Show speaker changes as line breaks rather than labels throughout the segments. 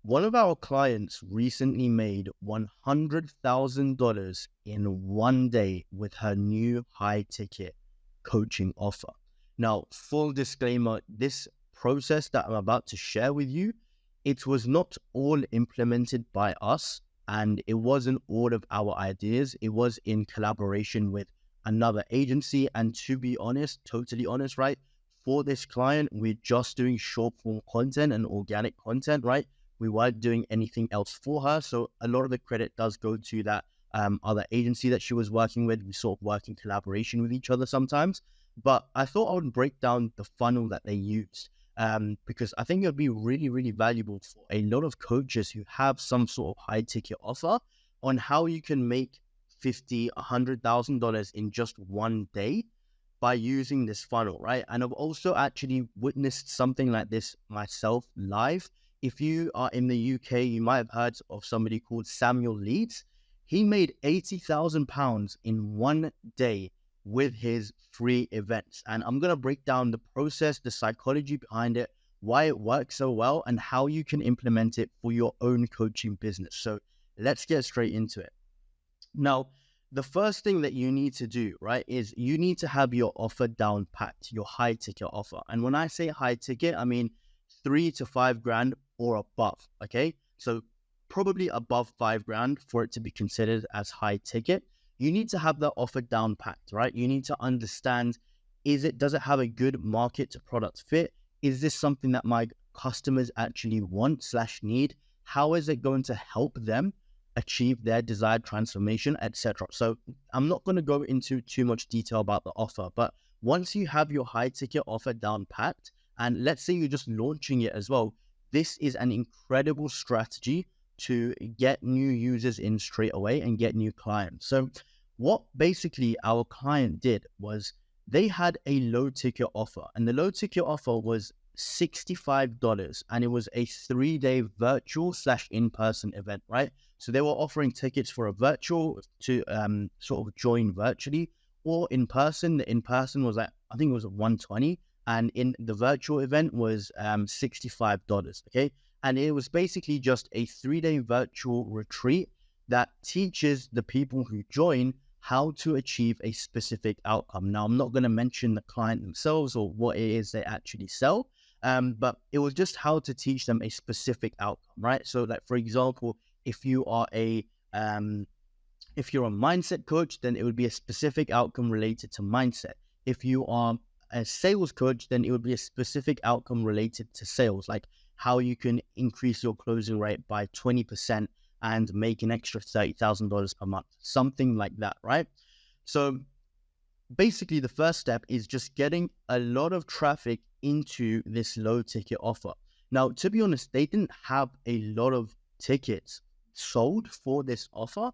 One of our clients recently made $100,000 in one day with her new high ticket coaching offer. Now, full disclaimer, this process that I'm about to share with you, it was not all implemented by us and it wasn't all of our ideas. It was in collaboration with another agency. And to be honest, totally honest, right? For this client, we're just doing short form content and organic content, right? We weren't doing anything else for her. So a lot of the credit does go to that other agency that she was working with. We sort of work in collaboration with each other sometimes. But I thought I would break down the funnel that they used because I think it would be really, really valuable for a lot of coaches who have some sort of high ticket offer on how you can make $50,000, $100,000 in just one day by using this funnel, right? And I've also actually witnessed something like this myself live. If you are in the UK, you might have heard of somebody called Samuel Leeds. He made £80,000 in one day with his free events. And I'm going to break down the process, the psychology behind it, why it works so well, and how you can implement it for your own coaching business. So let's get straight into it. Now, the first thing that you need to do, right, is you need to have your offer down packed, your high ticket offer. And when I say high ticket, I mean 3 to 5 grand or above. Okay. So probably above 5 grand for it to be considered as high ticket. You need to have the offer down packed, right? You need to understand, does it have a good market to product fit? Is this something that my customers actually want/need? How is it going to help them achieve their desired transformation, etc.? So I'm not going to go into too much detail about the offer, but once you have your high ticket offer down packed, and let's say you're just launching it as well, this is an incredible strategy to get new users in straight away and get new clients. So what basically our client did was they had a low ticket offer, and the low ticket offer was $65, and it was a 3-day virtual/in-person event, right? So they were offering tickets for a virtual to sort of join virtually or in person. The in person was I think it was 120, and in the virtual event was $65. Okay, and it was basically just a 3-day virtual retreat that teaches the people who join how to achieve a specific outcome. Now, I'm not going to mention the client themselves or what it is they actually sell, but it was just how to teach them a specific outcome, right? So, like for example, if you're a mindset coach, then it would be a specific outcome related to mindset. If you are a sales coach, then it would be a specific outcome related to sales, like how you can increase your closing rate by 20% and make an extra $30,000 per month, something like that, right? So basically the first step is just getting a lot of traffic into this low ticket offer. Now, to be honest, they didn't have a lot of tickets sold for this offer.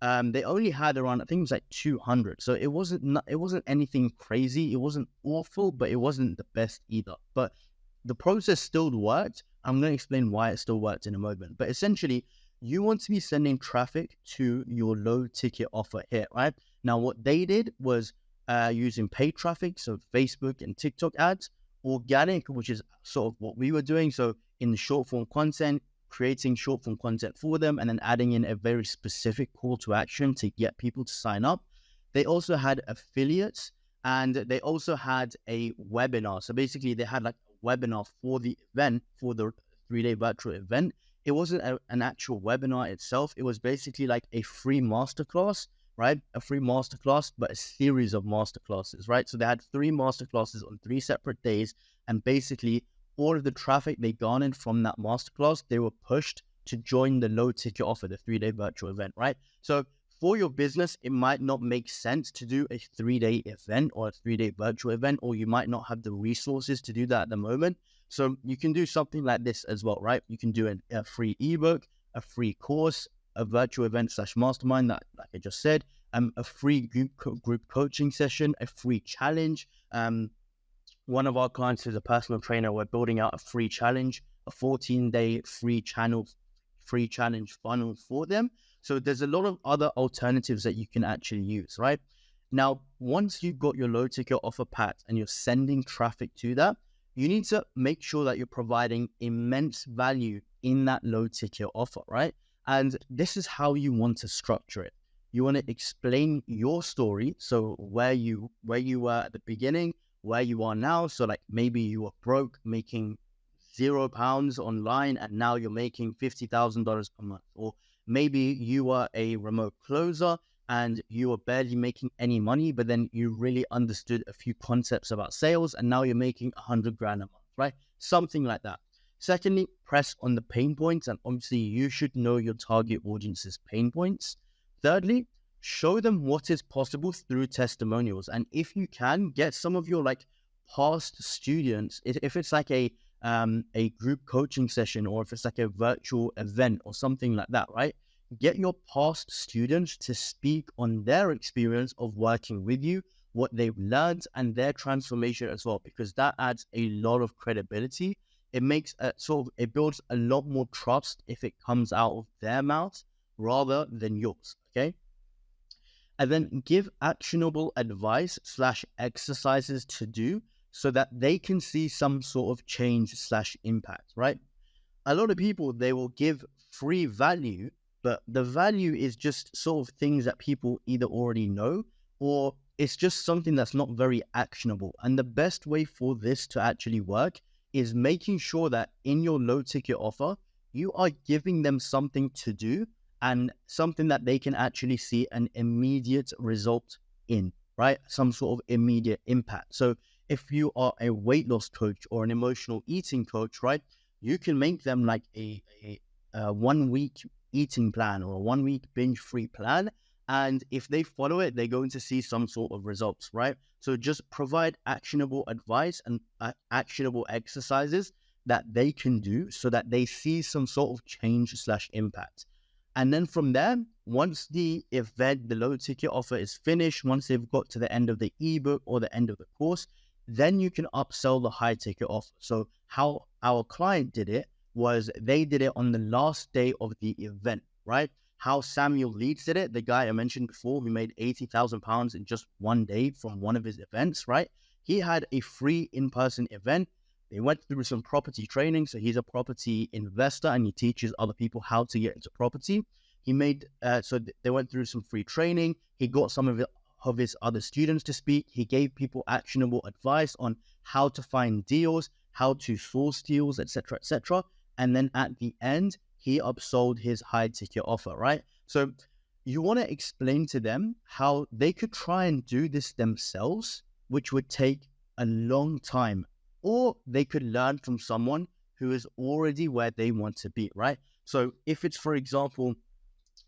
They only had around, I think it was like 200. So it wasn't anything crazy. It wasn't awful, but it wasn't the best either. But the process still worked. I'm going to explain why it still worked in a moment. But essentially, you want to be sending traffic to your low ticket offer here, right? Now, what they did was using paid traffic, so Facebook and TikTok ads, organic, which is sort of what we were doing. So in the short form content, creating short form content for them, and then adding in a very specific call to action to get people to sign up. They also had affiliates, and they also had a webinar. So basically they had like a webinar for the event, for the 3-day virtual event. It wasn't an actual webinar itself. It was basically like a free masterclass, right? A free masterclass, but a series of masterclasses, right? So they had 3 masterclasses on 3 separate days, and basically all of the traffic they garnered from that masterclass, they were pushed to join the low ticket offer, the 3-day virtual event, right? So for your business, it might not make sense to do a 3-day event or a 3-day virtual event, or you might not have the resources to do that at the moment. So you can do something like this as well, right? You can do a free ebook, a free course, a virtual event/mastermind that, like I just said, a free group coaching session, a free challenge. One of our clients is a personal trainer. We're building out a free challenge, a 14-day free challenge funnel for them. So there's a lot of other alternatives that you can actually use, right? Now, once you've got your low ticket offer packed and you're sending traffic to that, you need to make sure that you're providing immense value in that low ticket offer, right? And this is how you want to structure it. You want to explain your story. So where you were at the beginning, where you are now. So like maybe you were broke, making £0 online, and now you're making $50,000 per month. Or maybe you are a remote closer and you were barely making any money, but then you really understood a few concepts about sales, and now you're making 100 grand a month, right? Something like that. Secondly, press on the pain points, and obviously you should know your target audience's pain points. Thirdly, show them what is possible through testimonials, and if you can, get some of your like past students. If it's like a group coaching session, or if it's like a virtual event or something like that, right? Get your past students to speak on their experience of working with you, what they've learned, and their transformation as well, because that adds a lot of credibility. It makes it builds a lot more trust if it comes out of their mouth rather than yours. Okay. And then give actionable advice / exercises to do so that they can see some sort of change / impact, right? A lot of people, they will give free value, but the value is just sort of things that people either already know, or it's just something that's not very actionable. And the best way for this to actually work is making sure that in your low ticket offer, you are giving them something to do and something that they can actually see an immediate result in, right? Some sort of immediate impact. So if you are a weight loss coach or an emotional eating coach, right, you can make them like a 1 week eating plan or a 1 week binge free plan. And if they follow it, they're going to see some sort of results, right? So just provide actionable advice and actionable exercises that they can do so that they see some sort of change / impact. And then from there, once the event, the low ticket offer is finished, once they've got to the end of the ebook or the end of the course, then you can upsell the high ticket offer. So how our client did it was they did it on the last day of the event, right? How Samuel Leeds did it, the guy I mentioned before who made £80,000 in just one day from one of his events, right? He had a free in-person event. They went through some property training. So he's a property investor and he teaches other people how to get into property. He made, they went through some free training. He got some of his other students to speak. He gave people actionable advice on how to find deals, how to source deals, etc., etc. And then at the end, he upsold his high ticket offer, right? So you want to explain to them how they could try and do this themselves, which would take a long time, or they could learn from someone who is already where they want to be, right? So if it's, for example,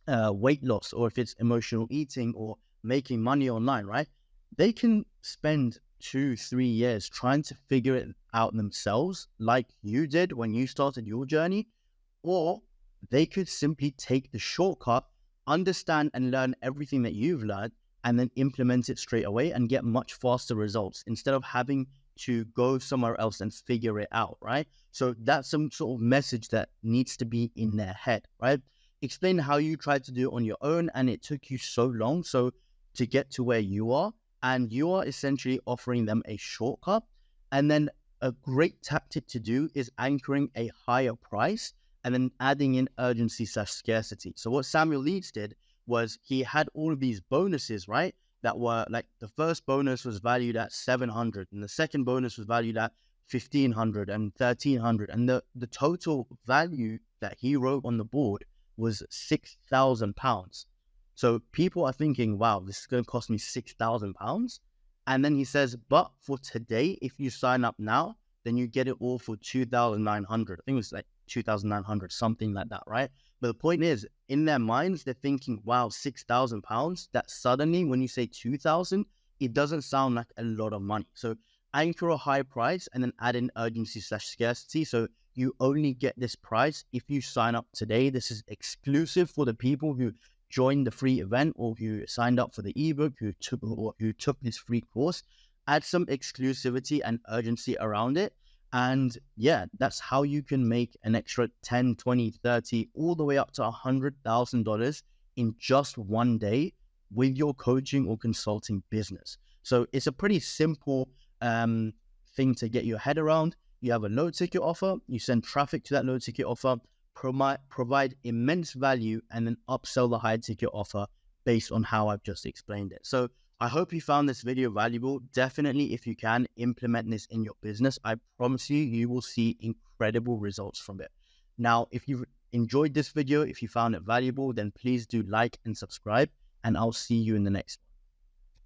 weight loss, or if it's emotional eating or making money online, right? They can spend 2-3 years trying to figure it out themselves, like you did when you started your journey, or they could simply take the shortcut, understand and learn everything that you've learned, and then implement it straight away and get much faster results instead of having to go somewhere else and figure it out, right? So that's some sort of message that needs to be in their head, right? Explain how you tried to do it on your own and it took you so long to get to where you are, and you are essentially offering them a shortcut. And then a great tactic to do is anchoring a higher price and then adding in urgency / scarcity. So what Samuel Leeds did was he had all of these bonuses, right? That were like, the first bonus was valued at 700 and the second bonus was valued at 1,500 and 1,300. And the total value that he wrote on the board was £6,000. So people are thinking, wow, this is going to cost me £6,000. And then he says, but for today, if you sign up now, then you get it all for 2,900. I think it was like 2,900, something like that, right? But the point is, in their minds, they're thinking, wow, £6,000. That suddenly, when you say 2,000, it doesn't sound like a lot of money. So anchor a high price and then add in urgency / scarcity. So you only get this price if you sign up today. This is exclusive for the people who joined the free event or who signed up for the ebook, who took this free course. Add some exclusivity and urgency around it. And yeah, that's how you can make an extra 10, 20, 30, all the way up to $100,000 in just one day with your coaching or consulting business. So it's a pretty simple thing to get your head around. You have a low ticket offer, you send traffic to that low ticket offer, provide immense value, and then upsell the high ticket offer based on how I've just explained it. So I hope you found this video valuable. Definitely, if you can, implement this in your business. I promise you, you will see incredible results from it. Now, if you've enjoyed this video, if you found it valuable, then please do like and subscribe, and I'll see you in the next one.